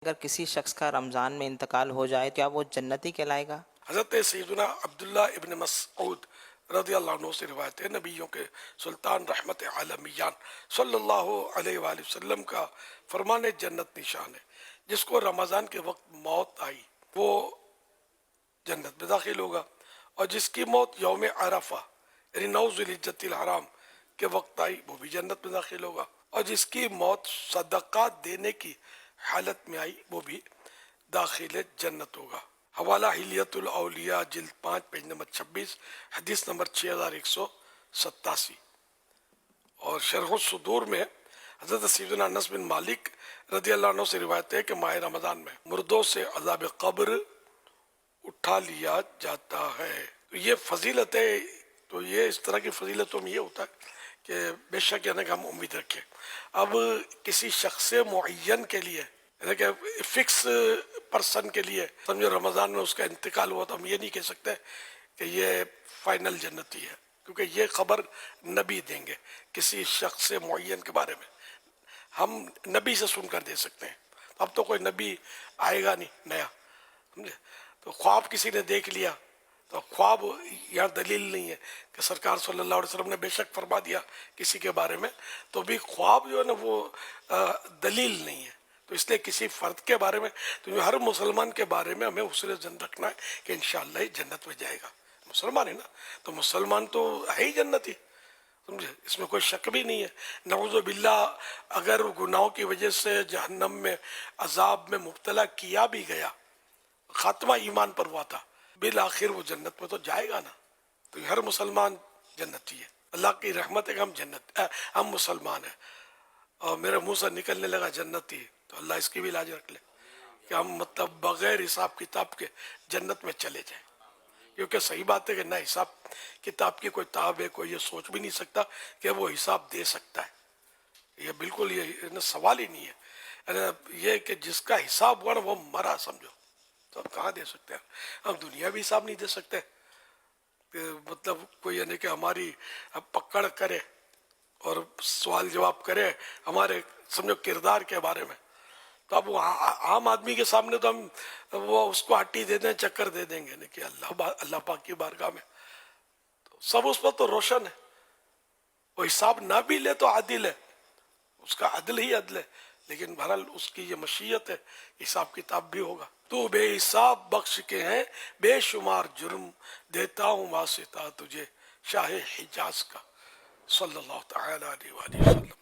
اگر کسی شخص کا رمضان میں انتقال ہو جائے تو کیا وہ جنتی کہلائے گا؟ حضرت سیدنا عبداللہ ابن مسعود رضی اللہ عنہ سے روایت ہے، نبیوں کے سلطان رحمت عالمیان صلی اللہ علیہ وآلہ وسلم کا فرمان جنت نشان ہے، جس کو رمضان کے وقت موت آئی وہ جنت میں داخل ہوگا، اور جس کی موت یوم عرفہ یعنی 9 ذی الحجۃ الحرام کے وقت آئی وہ بھی جنت میں داخل ہوگا، اور جس کی موت صدقات دینے کی حالت میں آئی وہ بھی داخل جنت ہوگا۔ حوالہ حلیت الاولیاء جلد 5 پیج نمبر 26 حدیث نمبر 6187۔ اور شرح الصدور میں حضرت سیدنا انس بن مالک رضی اللہ عنہ سے روایت ہے کہ ماہ رمضان میں مردوں سے عذاب قبر اٹھا لیا جاتا ہے۔ تو یہ فضیلت ہے، تو یہ اس طرح کی فضیلتوں میں یہ ہوتا ہے کہ بے شک یعنی کہ ہم امید رکھیں۔ اب کسی شخص معین کے لیے یعنی کہ فکس پرسن کے لیے سمجھو رمضان میں اس کا انتقال ہوا تو ہم یہ نہیں کہہ سکتے کہ یہ فائنل جنتی ہے، کیونکہ یہ خبر نبی دیں گے کسی شخص معین کے بارے میں، ہم نبی سے سن کر دے سکتے ہیں۔ اب تو کوئی نبی آئے گا نہیں نیا، سمجھے؟ تو خواب کسی نے دیکھ لیا تو خواب یہاں دلیل نہیں ہے کہ سرکار صلی اللہ علیہ وسلم نے بے شک فرما دیا کسی کے بارے میں، تو بھی خواب جو ہے نا وہ دلیل نہیں ہے۔ تو اس لیے کسی فرد کے بارے میں، تو ہر مسلمان کے بارے میں ہمیں حسن ظن رکھنا ہے کہ انشاءاللہ یہ جنت میں جائے گا، مسلمان ہے نا، تو مسلمان تو ہے ہی جنتی، سمجھے؟ اس میں کوئی شک بھی نہیں ہے۔ نعوذ باللہ اگر گناہوں کی وجہ سے جہنم میں عذاب میں مبتلا کیا بھی گیا، خاتمہ ایمان پر ہوا تھا، بالآخر وہ جنت میں تو جائے گا نا۔ تو ہر مسلمان جنتی ہے، اللہ کی رحمت ہے کہ ہم مسلمان ہیں، اور میرے منہ سے نکلنے لگا جنتی، تو اللہ اس کی بھی لاج رکھ لے کہ ہم مطلب بغیر حساب کتاب کے جنت میں چلے جائیں، کیونکہ صحیح بات ہے کہ نہ حساب کتاب کی کوئی تاب ہے، کوئی یہ سوچ بھی نہیں سکتا کہ وہ حساب دے سکتا ہے، یہ بالکل یہ سوال ہی نہیں ہے۔ یہ کہ جس کا حساب ہوا نا وہ مرا، سمجھو، تو اب کہاں دے سکتے ہیں ہم؟ دنیا بھی حساب نہیں دے سکتے کہ مطلب کوئی یعنی کہ ہماری پکڑ کرے اور سوال جواب کرے ہمارے سمجھو کردار کے بارے میں، تو اب عام آدمی کے سامنے تو ہم وہ اس کو ہٹی دے دیں، چکر دے دیں گے، کہ اللہ پاک کی بارگاہ میں تو سب اس پر تو روشن ہے۔ وہ حساب نہ بھی لے تو عادل ہے، اس کا عدل ہی عدل ہے، لیکن بہرحال اس کی یہ مشیت ہے، حساب کتاب بھی ہوگا۔ تو بے حساب بخش کے ہیں بے شمار جرم، دیتا ہوں واسطہ تجھے شاہ حجاز کا، صلی اللہ تعالی علیہ وآلہ وسلم۔